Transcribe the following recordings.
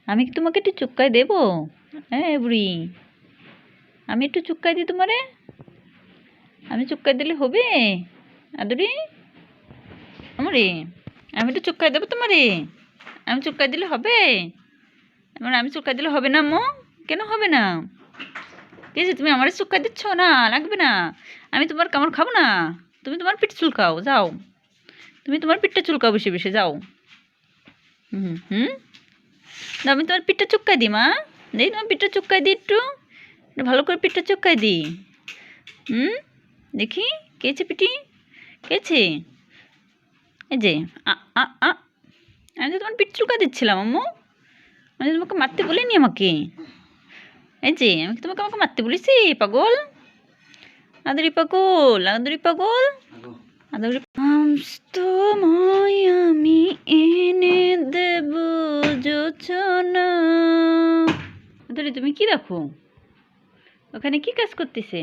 আমি কি তোমাকে একটু চুক্কাই দেব? হ্যাঁ বুড়ি, আমি একটু চুক্কাই দিই তোমারে। আমি চুক্কাই দিলে হবে? আদুরি আমারে, আমি একটু চুক্কাই দেবো তোমারে। আমি চুক্কাই দিলে হবে? আমি চুক্কাই দিলে হবে না আম্মু? কেন হবে না? কি যে তুমি আমারে চুক্কাই দিচ্ছ? না, লাগবে না। আমি তোমার কামড় খাবো না। তুমি তোমার পিঠ চুলকাও, যাও। তুমি তোমার পিঠটা চুলকাও বেশি বেশি, যাও। হুম হুম। না, আমি তোমার পিঠটা চুক্কাই দিই মা। দেখি তোমার পিঠটা চুক্কাই দিই একটু। একটু ভালো করে পিঠটা চুক্কাই দিই। হুম, দেখি কেছে পিঠি, কেছে? এই যে আ আ আ আমি তো তোমার পিঠ চুলকা দিচ্ছিলাম আম্মু। আমি তো তোমাকে মারতে বলিনি আমাকে। এই যে আমি কি তোমাকে আমাকে মারতে বলেছি পাগল? আদরি পাগল, আদরি পাগল, আদরি। আজ তোমায় আমি এনে দেব জোছনা। আদরি তুমি কি রাখো ওখানে? কি কাজ করতেছে?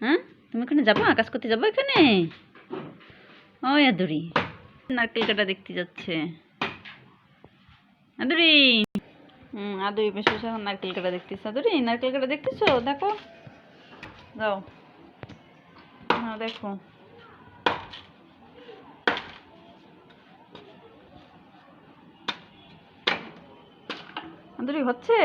হ্যাঁ, তুমি ওখানে যাবো? কাজ করতে যাবো এখানে? ওই আদরি নারকেল কাটা দেখতে যাচ্ছে। আদরি, আদরি বসে বসে এখন নারকেল কাটা দেখতেছে। আদরি নারকেল কাটা দেখতেছো? দেখো, যাও। হ্যাঁ দেখো। আদরি হচ্ছে?